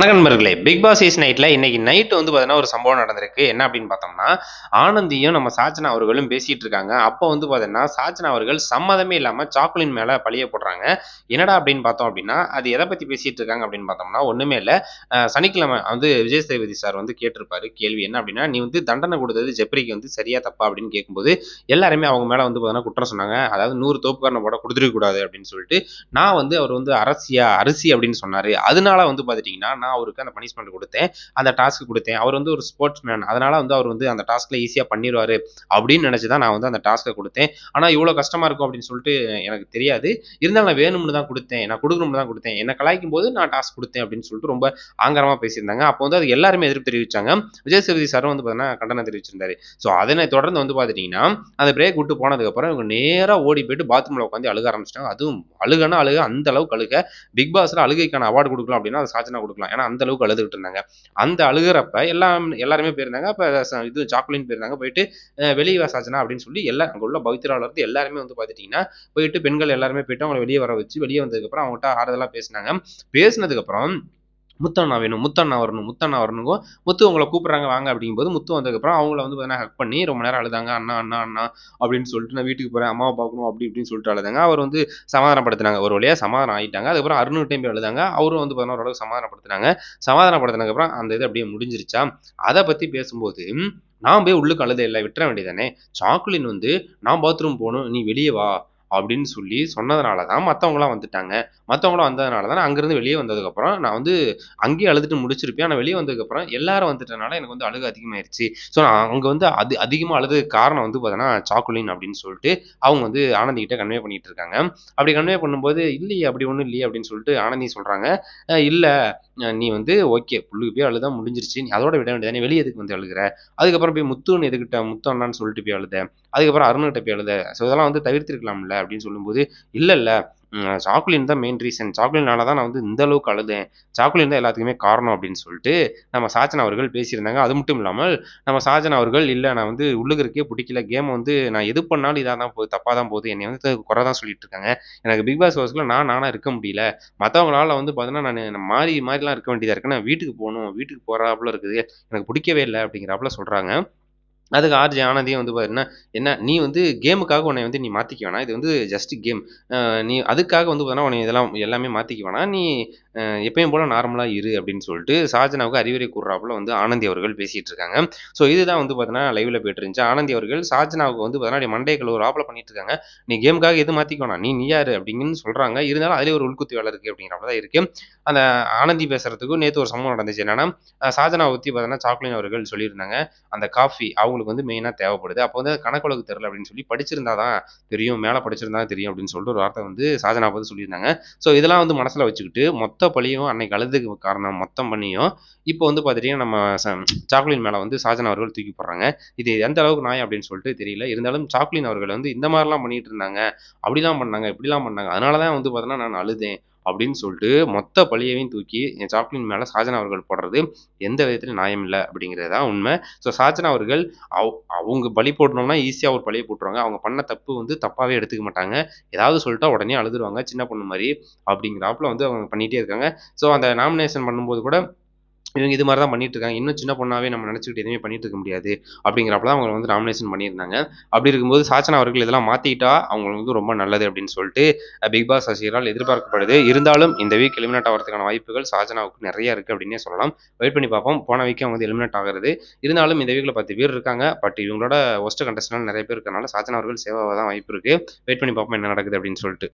வணக்கம் நண்பர்களே. Big Boss season 8ல இன்னைக்கு நைட் வந்து பார்த்தீங்கன்னா, ஒரு சம்பவம் நடந்திருக்கு. என்ன அப்படின்னு பார்த்தோம்னா, ஆனந்தியும் நம்ம சாச்சனா அவர்களும் பேசிட்டு இருக்காங்க. அப்போ வந்து பார்த்தீங்கன்னா, சாச்சனா அவர்கள் சம்மதமே இல்லாம சாக்குலின் மேல பழிய போடுறாங்க. என்னடா அப்படின்னு பார்த்தோம் அப்படின்னா, அது எத பத்தி பேசிட்டு இருக்காங்க அப்படின்னு பார்த்தோம்னா, ஒண்ணுமே இல்ல. சனிக்கிழமை வந்து விஜய் சேதுபதி சார் வந்து கேட்டிருப்பாரு கேள்வி. என்ன அப்படின்னா, "நீ வந்து தண்டனை குடுத்தது ஜெப்ரிக்கு வந்து சரியா, தப்பா?" அப்படின்னு கேட்கும்போது, எல்லாருமே அவங்க மேல வந்து பார்த்தீங்கன்னா குற்றம் சொன்னாங்க. அதாவது 100 தோப்புக்காரன போட்டா குடுத்துருக்க கூடாது அப்படின்னு சொல்லிட்டு, நான் வந்து அவர் வந்து அரிசி அப்படின்னு சொன்னாரு. அதனால வந்து பார்த்துட்டீங்கன்னா, நான் அவருக்கு அந்த பனிஷ்மென்ட் குடுத்தேன். அந்த டாஸ்க் குடுத்தேன். அவர் வந்து ஒரு ஸ்போர்ட்ஸ் மேன். அதனால வந்து அவர் வந்து அந்த டாஸ்க்ல ஈஸியா பண்ணிருவாரு அப்படின்னு நெனச்சு தான் நான் வந்து அந்த டாஸ்க்க குடுத்தேன். ஆனா இவ்ளோ கஷ்டமா இருக்கும் அப்படின்னு சொல்லிட்டு எனக்கு தெரியாது. இருந்தாலும் நான் வேணும்னு தான் குடுத்தேன். நான் குடுக்கணும்னு தான் குடுத்தேன். என்ன கலாய்க்கும்போது நான் டாஸ்க் குடுத்தேன் அப்படின்னு சொல்லிட்டு ரொம்ப ஆங்கரமா பேசியிருந்தாங்க. அப்போ வந்து அதுக்கு எல்லாருமே எதிர்ப்பு தெரிவிச்சாங்க. விஜய் சேதுபதி சாரும் வந்து பார்த்தீங்கன்னா கண்டனம் தெரிவிச்சிருந்தாரு. ஸோ அதனை தொடர்ந்து வந்து பார்த்துட்டீங்கன்னா, அந்த பிரேக் விட்டு போனதுக்கப்புறம் இவங்க நேரா ஓடி போயிட்டு பாத்ரூம்ல உட்காந்து அழுக ஆரம்பிச்சுட்டாங்க. அதுவும் அழுகன்னா அழுக அந்த அளவுக்கு அழுக. பிக் பாஸ்ல அழுகைக்கான அவார்ட் குடுக்கலாம் அப்படின்னா, அது சாச்சனா குடுக்கலாம். ஏன்னா அந்த அளவுக்கு அழுதுகிட்டு இருந்தாங்க. அந்த அழுகுறப்ப எல்லாருமே போயிருந்தாங்க. அப்ப இது சாக்குலின் போயிருந்தாங்க. போயிட்டு "வெளிய வா சாச்சனா" அப்படின்னு சொல்லி அங்க உள்ள பவித்ரால இருந்து எல்லாருமே வந்து பார்த்துட்டீங்கன்னா, போயிட்டு பெண்கள் எல்லாருமே போயிட்டு அவங்கள வெளிய வர வச்சு, வெளிய வந்ததுக்கப்புறம் அவங்கட்ட ஆறுதலா பேசுனாங்க. பேசுனதுக்கப்புறம் முத்தண்ணா வேணும், முத்தண்ணா வரணும், முத்தண்ணா வரணுங்கவும், முத்து உங்கள கூப்பிடுறாங்க வாங்க அப்படிங்கும்போது, முத்து வந்ததுக்கப்புறம் அவங்கள வந்து பார்த்தீங்கன்னா ஹக் பண்ணி ரொம்ப நேரம் அழுதாங்க. அண்ணா, அண்ணா, அண்ணா அப்படின்னு சொல்லிட்டு நான் வீட்டுக்கு போறேன். அம்மாவ பார்க்கணும் அப்படி இப்படின்னு சொல்லிட்டு அழுதாங்க. அவர் வந்து சமாதானப்படுத்துனாங்க. ஒரு வழியா சமாதானம் ஆயிட்டாங்க. அதுக்கப்புறம் அருணுகிட்டயும் போய் அழுதாங்க. அவரும் வந்து பார்த்தீங்கன்னா ஓரளவுக்கு சமாதானப்படுத்துனாங்க. சமாதானப்படுத்துனதுக்கப்புறம் அந்த இது அப்படியே முடிஞ்சிருச்சா, அத பத்தி பேசும்போது, நான் போய் உள்ளுக்கு அழுதேன் இல்ல விட்டுற வேண்டியது தானே. சாக்குலின் வந்து நான் பாத்ரூம் போணும், நீ வெளிய வா அப்படின்னு சொல்லி சொன்னதுனால தான் மத்தவங்கலாம் வந்துட்டாங்க. மத்தவங்களும் வந்ததுனால தான் நான் அங்கிருந்து வெளிய வந்ததுக்கப்புறம் நான் வந்து அங்கேயே அழுதுட்டு முடிச்சிருப்பேன். ஆனா வெளிய வந்ததுக்கப்புறம் எல்லாரும் வந்துட்டனால எனக்கு வந்து அழுகை அதிகமாயிருச்சு. ஸோ நான் அங்க வந்து அதிகமா அழுததுக்கு காரணம் வந்து பார்த்தீங்கன்னா, சாக்குலின் அப்படின்னு சொல்லிட்டு அவங்க வந்து ஆனந்தி கிட்ட கன்வே பண்ணிட்டு இருக்காங்க. அப்படி கன்வே பண்ணும்போது, "இல்லையே அப்படி ஒண்ணும் இல்லையே" அப்படின்னு சொல்லிட்டு ஆனந்தி சொல்றாங்க. இல்ல நீ வந்து ஓகே புள்ளுக்கு போய் அழுதா முடிஞ்சிருச்சு. நீ அதோட விட வேண்டியது தானே. வெளிய எதுக்கு வந்து அழுகுற? அதுக்கப்புறம் போய் முத்துன்னு எதுக்கிட்ட முத்து அண்ணான்னு சொல்லிட்டு போய் அழுத. அதுக்கப்புறம் அருணுகிட்ட போய் அழுத. ஸோ இதெல்லாம் வந்து தவிர்த்திருக்கலாம்ல அப்படின்னு சொல்லும்போது, இல்ல இல்ல சாக்குலின் தான் மெயின் ரீசன். சாக்குலினால தான் நான் வந்து இந்த அளவுக்கு அழுதேன். சாக்குலின் தான் எல்லாத்துக்குமே காரணம் அப்படின்னு சொல்லிட்டு நம்ம சாச்சன் அவர்கள் பேசியிருந்தாங்க. அது மட்டும் இல்லாமல் நம்ம சாஜன் அவர்கள், இல்ல நான் வந்து உள்ளுக்குறதுக்கே புடிக்கல. கேம் வந்து நான் எது பண்ணாலும் இதா தான் போகுது, தப்பா தான் போகுது. என்னைய வந்து குறை தான் சொல்லிட்டு இருக்காங்க. எனக்கு பிக் பாஸ் ஹவுஸ்ல நானா இருக்க முடியல. மத்தவங்களால வந்து பார்த்தீங்கன்னா, நானு மாறிலாம் இருக்க வேண்டியதா இருக்கு. நான் வீட்டுக்கு போணும். வீட்டுக்கு போறாப்புல இருக்குது. எனக்கு புடிக்கவே இல்ல அப்படிங்கிறாப்புல சொல்றாங்க. அதுக்கு ஆர்ஜே ஆனந்தியும் வந்து பாத்தீங்கன்னா, "என்ன நீ வந்து கேமுக்காக உன்னைய வந்து நீ மாத்திக்க வேணாம். இது வந்து ஜஸ்ட் கேம். நீ அதுக்காக வந்து பாத்தீங்கன்னா, உன்னைய இதெல்லாம் எல்லாமே மாத்திக்க வேணாம். நீ எப்பயும் போல நார்மலா இரு" அப்படின்னு சொல்லிட்டு ஷாஜனாவுக்கு அறிவுரை கூறுறாப்புல வந்து ஆனந்தி அவர்கள் பேசிட்டு இருக்காங்க. ஸோ இதுதான் வந்து பாத்தீங்கன்னா, லைவ்ல போயிட்டு இருந்துச்சு. ஆனந்தி அவர்கள் ஷாஜனாவுக்கு வந்து பாத்தீங்கன்னா, மண்டைய கழுவுறாப்புல பண்ணிட்டு இருக்காங்க. "நீ கேமுக்காக எதுவும் மாத்திக்க வேணாம். நீ யாரு?" அப்படின்னு சொல்றாங்க. இருந்தாலும் அதிலேயே ஒரு உள்குத்து வேலை இருக்கு அப்படிங்கிறாப்புல தான் இருக்கு. அந்த ஆனந்தி பேசுறதுக்கும் நேத்து ஒரு சம்பவம் நடந்துச்சு. என்னன்னா, ஷாஜனாவ பத்தி பாத்தீங்கன்னா, சாக்லின் அவர்கள் சொல்லியிருந்தாங்க. அந்த காஃபி அவங்களுக்கு வந்து மெயினா தேவைப்படுது. அப்போ வந்து கணக்கு தெரியல அப்படின்னு சொல்லி படிச்சிருந்தா தான் தெரியும். மேல படிச்சிருந்தா தான் தெரியும் அப்படின்னு சொல்லிட்டு ஒரு வார்த்தை வந்து சாதனா வந்து சொல்லியிருந்தாங்க. ஸோ இதெல்லாம் வந்து மனசுல வச்சுக்கிட்டு மொத்த பழியும் அன்னைக்கு அழுதுக்கு காரணம் மொத்தம் பண்ணியும் இப்போ வந்து பார்த்துட்டீங்கன்னா நம்ம சாக்லின் மேல வந்து ஷாஜான் அவர்கள் தூக்கி போடுறாங்க. இது எந்த அளவுக்கு நியாயம் அப்படின்னு சொல்லிட்டு தெரியல. இருந்தாலும் சாக்லின் அவர்கள் வந்து இந்த மாரிலாம் பண்ணிட்டு இருந்தாங்க. அப்படிலாம் பண்ணாங்க, இப்படிலாம் பண்ணாங்க. அதனால தான் வந்து பார்த்தீங்கன்னா நான் அழுதேன். அப்படின்னு சொல்லிட்டு மொத்த பழியையும் தூக்கி என் சாக்லின் மேல ஷாஜான் அவர்கள் போடுறது எந்த விதத்திலும் நியாயம் இல்ல அப்படிங்கிறது தான் உண்மை. ஸோ ஷாஜான் அவர்கள் அவங்க பழி போடணும்னா ஈஸியா ஒரு பழிய போட்டுருவாங்க. அவங்க பண்ண தப்பு வந்து தப்பாவே எடுத்துக்க மாட்டாங்க. ஏதாவது சொல்லிட்டா உடனே அழுதுருவாங்க. சின்ன பொண்ணு மாரி அப்படிங்கிறாப்புல வந்து அவங்க பண்ணிட்டே இருக்காங்க. ஸோ அந்த நாமினேஷன் பண்ணும்போது கூட இவங்க இது மாரி தான் பண்ணிட்டு இருக்காங்க. இன்னும் சின்ன பொண்ணாவே நம்ம நெனச்சுக்கிட்டு எதுவுமே பண்ணிட்டு இருக்க முடியாது. அப்படிங்கிறப்ப தான் அவங்கள வந்து நாமினேஷன் பண்ணியிருந்தாங்க. அப்படி இருக்கும்போது சாச்சனா அவர்கள் இதெல்லாம் மாத்திக்கிட்டா அவங்களுக்கு வந்து ரொம்ப நல்லது அப்படின்னு சொல்லிட்டு பிக் பாஸ் ரசிகர்களால் எதிர்பார்க்கப்படுது. இருந்தாலும் இந்த வீக் எலிமினேட் ஆவறதுக்கான வாய்ப்புகள் சாஜனாவுக்கு நெறைய இருக்கு அப்படின்னே சொல்லலாம். வெயிட் பண்ணி பார்ப்போம். போன வீக் அவங்க வந்து எலிமினேட் ஆகுறது. இருந்தாலும் இந்த வீக்ல 10 பேர் இருக்காங்க. பட் இவங்களோட வொர்ஸ்ட் கண்டஸ்டன்ட் நெறைய பேர் இருக்கறனால சாஜனா அவர்கள் சேவ் ஆக தான் வாய்ப்பு இருக்கு. வெயிட் பண்ணி பார்ப்போம் என்ன நடக்குது அப்படின்னு சொல்லிட்டு.